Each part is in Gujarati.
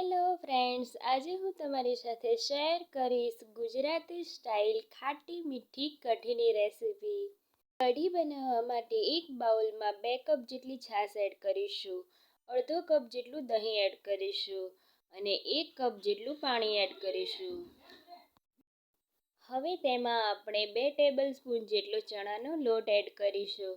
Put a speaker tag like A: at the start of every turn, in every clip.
A: હેલો ફ્રેન્ડ્સ, આજે હું તમારી સાથે શેર કરીશ ગુજરાતી સ્ટાઇલ ખાટી મીઠી કઢીની રેસીપી। કઢી બનાવવા માટે એક બાઉલમાં 2 કપ જેટલી છાશ એડ કરીશું, અડધો કપ જેટલું દહીં એડ કરીશું અને 1 કપ જેટલું પાણી એડ કરીશું। હવે તેમાં આપણે 2 ટેબલસ્પૂન જેટલો ચણાનો લોટ એડ કરીશું।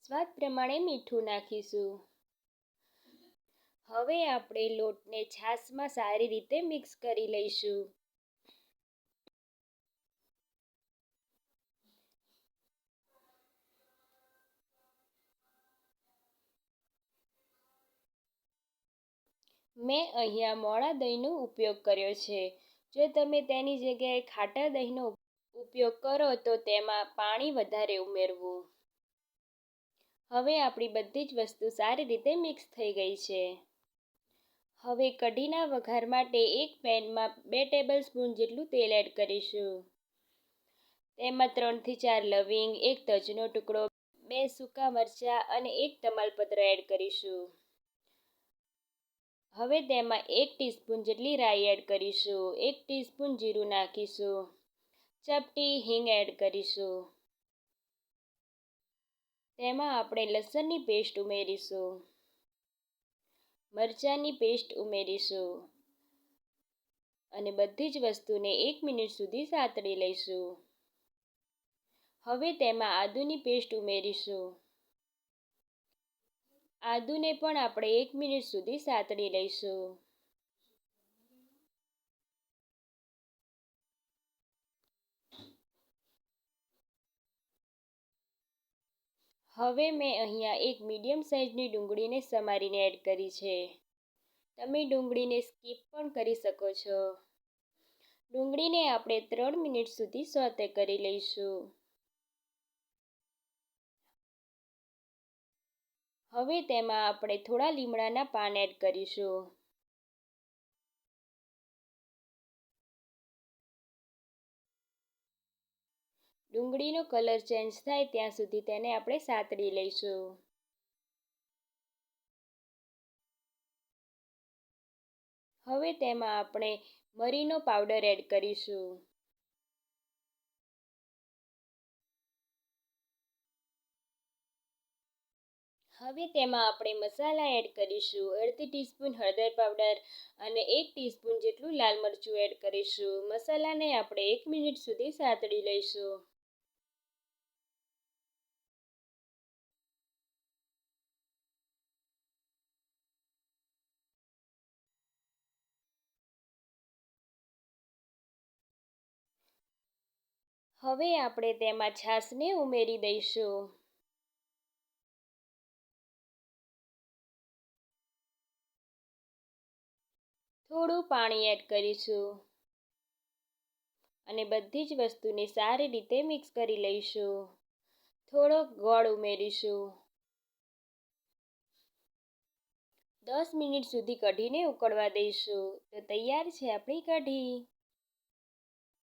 A: સ્વાદ પ્રમાણે મીઠું નાખીશું। હવે આપણે લોટને છાશમાં સારી રીતે મિક્સ કરી લઈશું। મેં અહીંયા મોળા દહીંનો ઉપયોગ કર્યો છે। જો તમે તેની જગ્યાએ ખાટા દહીંનો ઉપયોગ કરો તો તેમાં પાણી વધારે ઉમેરવું। હવે આપણી બધી જ વસ્તુ સારી રીતે મિક્સ થઈ ગઈ છે। હવે કઢીના વઘાર માટે એક પેનમાં 2 ટેબલસ્પૂન જેટલું તેલ એડ કરીશું। તેમાં 3 થી 4 લવિંગ, 1 તજનો ટુકડો, 2 સૂકા મરચાં અને 1 તમાલપત્ર એડ કરીશું। હવે તેમાં 1 ટીસ્પૂન જેટલી રાઈ એડ કરીશું, 1 ટીસ્પૂન જીરું નાખીશું, ચપટી હિંગ એડ કરીશું। તેમાં આપણે લસણની પેસ્ટ ઉમેરીશું, મરચાંની પેસ્ટ ઉમેરીશું અને બધી જ વસ્તુને 1 મિનિટ સુધી સાતળી લઈશું। હવે તેમાં આદુની પેસ્ટ ઉમેરીશું। આદુને પણ આપણે 1 મિનિટ સુધી સાતળી લઈશું। હવે મેં અહીંયા એક મીડિયમ સાઇઝની ડુંગળીને સમારીને એડ કરી છે। તમે ડુંગળીને સ્કીપ પણ કરી શકો છો। ડુંગળીને આપણે 3 મિનિટ સુધી સોતે કરી લઈશું। હવે તેમાં આપણે થોડા લીમડાના પાન એડ કરીશું। ડુંગળીનો કલર ચેન્જ થાય ત્યાં સુધી તેને આપણે સાતળી લઈશું। હવે તેમાં આપણે મરીનો પાવડર એડ કરીશું। હવે તેમાં આપણે મસાલા એડ કરીશું। અડધી ટીસ્પૂન હળદર પાવડર અને 1 ટીસ્પૂન જેટલું લાલ મરચું એડ કરીશું। મસાલાને આપણે 1 મિનિટ સુધી સાતળી લઈશું। હવે આપણે તેમાં છાશને ઉમેરી દઈશું। થોડું પાણી એડ કરીશું અને બધી જ વસ્તુને સારી રીતે મિક્સ કરી લઈશું। થોડો ગોળ ઉમેરીશું। 10 મિનિટ સુધી કઢીને ઉકળવા દઈશું તો તૈયાર છે આપણી કઢી।